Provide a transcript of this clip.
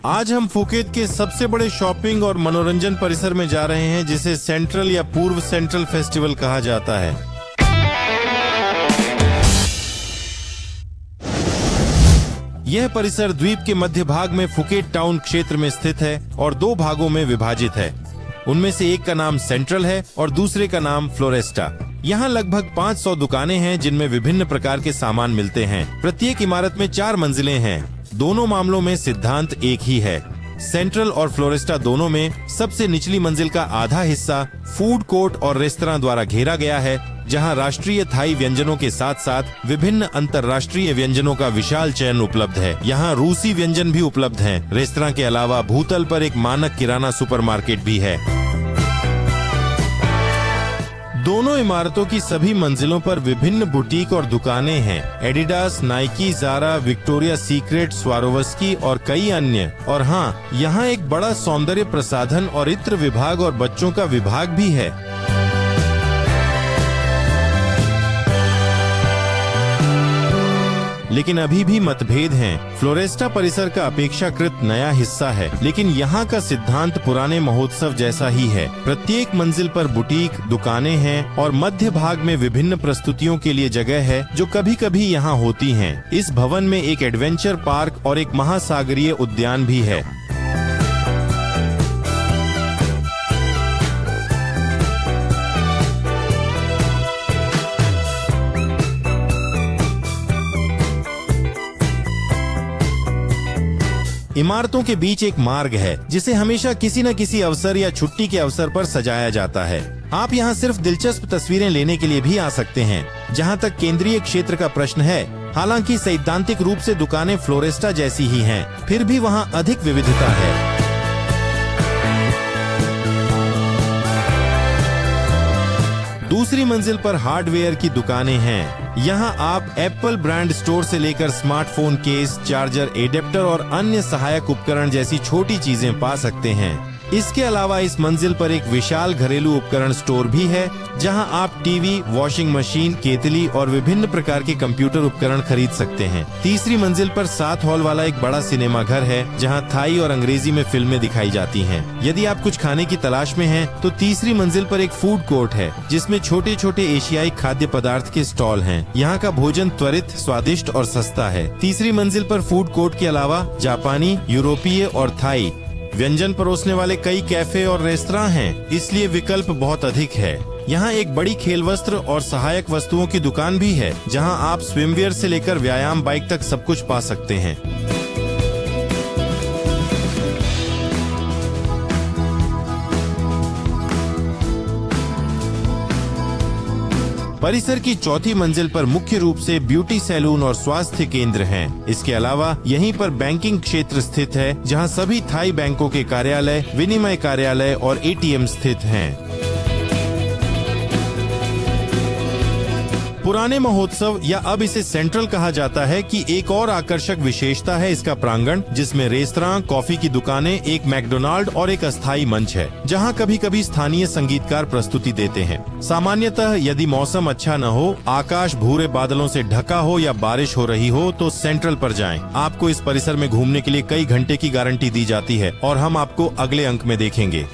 आज हम फुकेत के सबसे बड़े शॉपिंग और मनोरंजन परिसर में जा रहे हैं, जिसे सेंट्रल या पूर्व सेंट्रल फेस्टिवल कहा जाता है। यह परिसर द्वीप के मध्य भाग में फुकेट टाउन क्षेत्र में स्थित है और दो भागों में विभाजित है। उनमें से एक का नाम सेंट्रल है और दूसरे का नाम फ्लोरेस्टा। यहाँ लगभग 500 दुकानें हैं जिनमें विभिन्न प्रकार के सामान मिलते हैं। प्रत्येक इमारत में 4 मंजिलें हैं। दोनों मामलों में सिद्धांत एक ही है। सेंट्रल और फ्लोरेस्टा दोनों में सबसे निचली मंजिल का आधा हिस्सा फूड कोर्ट और रेस्तरां द्वारा घेरा गया है, जहां राष्ट्रीय थाई व्यंजनों के साथ साथ विभिन्न अंतर्राष्ट्रीय व्यंजनों का विशाल चयन उपलब्ध है। यहां रूसी व्यंजन भी उपलब्ध हैं। रेस्तरां के अलावा भूतल पर एक मानक किराना सुपरमार्केट भी है। दोनों इमारतों की सभी मंजिलों पर विभिन्न बुटीक और दुकानें हैं। Adidas, Nike, Zara, Victoria Secret, Swarovski और कई अन्य। और हाँ, यहाँ एक बड़ा सौंदर्य प्रसाधन और इत्र विभाग और बच्चों का विभाग भी है। लेकिन अभी भी मतभेद हैं। फ्लोरेस्टा परिसर का अपेक्षाकृत नया हिस्सा है, लेकिन यहाँ का सिद्धांत पुराने महोत्सव जैसा ही है। प्रत्येक मंजिल पर बुटीक, दुकानें हैं और मध्य भाग में विभिन्न प्रस्तुतियों के लिए जगह है जो कभी कभी यहाँ होती हैं। इस भवन में एक एडवेंचर पार्क और एक महासागरीय उद्यान भी है। इमारतों के बीच एक मार्ग है जिसे हमेशा किसी न किसी अवसर या छुट्टी के अवसर पर सजाया जाता है। आप यहाँ सिर्फ दिलचस्प तस्वीरें लेने के लिए भी आ सकते हैं। जहाँ तक केंद्रीय क्षेत्र का प्रश्न है, हालांकि सैद्धांतिक रूप से दुकानें फ्लोरेस्टा जैसी ही हैं, फिर भी वहाँ अधिक विविधता है। दूसरी मंजिल पर हार्डवेयर की दुकानें हैं। यहाँ आप एप्पल ब्रांड स्टोर से लेकर स्मार्टफोन केस, चार्जर, एडेप्टर और अन्य सहायक उपकरण जैसी छोटी चीजें पा सकते हैं। इसके अलावा इस मंजिल पर एक विशाल घरेलू उपकरण स्टोर भी है, जहां आप टीवी, वॉशिंग मशीन, केतली और विभिन्न प्रकार के कंप्यूटर उपकरण खरीद सकते हैं। तीसरी मंजिल पर 7 हॉल वाला एक बड़ा सिनेमा घर है, जहां थाई और अंग्रेजी में फिल्में दिखाई जाती हैं। यदि आप कुछ खाने की तलाश में हैं, तो तीसरी मंजिल पर एक फूड कोर्ट है, जिसमें छोटे छोटे एशियाई खाद्य पदार्थ के स्टॉल हैं। यहाँ का भोजन त्वरित, स्वादिष्ट और सस्ता है। तीसरी मंजिल पर फूड कोर्ट के अलावा जापानी, यूरोपीय और थाई व्यंजन परोसने वाले कई कैफे और रेस्तरां हैं, इसलिए विकल्प बहुत अधिक है। यहाँ एक बड़ी खेल वस्त्र और सहायक वस्तुओं की दुकान भी है, जहाँ आप स्विमवेयर से लेकर व्यायाम बाइक तक सब कुछ पा सकते हैं। परिसर की चौथी मंजिल पर मुख्य रूप से ब्यूटी सैलून और स्वास्थ्य केंद्र हैं। इसके अलावा यहीं पर बैंकिंग क्षेत्र स्थित है, जहां सभी थाई बैंकों के कार्यालय, विनिमय कार्यालय और एटीएम स्थित हैं। पुराने महोत्सव या अब इसे सेंट्रल कहा जाता है कि एक और आकर्षक विशेषता है इसका प्रांगण, जिसमें रेस्तरां, कॉफी की दुकानें, एक मैकडोनाल्ड और एक अस्थायी मंच है, जहां कभी कभी स्थानीय संगीतकार प्रस्तुति देते हैं। सामान्यतः यदि मौसम अच्छा न हो, आकाश भूरे बादलों से ढका हो या बारिश हो रही हो, तो सेंट्रल पर जाएं। आपको इस परिसर में घूमने के लिए कई घंटे की गारंटी दी जाती है और हम आपको अगले अंक में देखेंगे।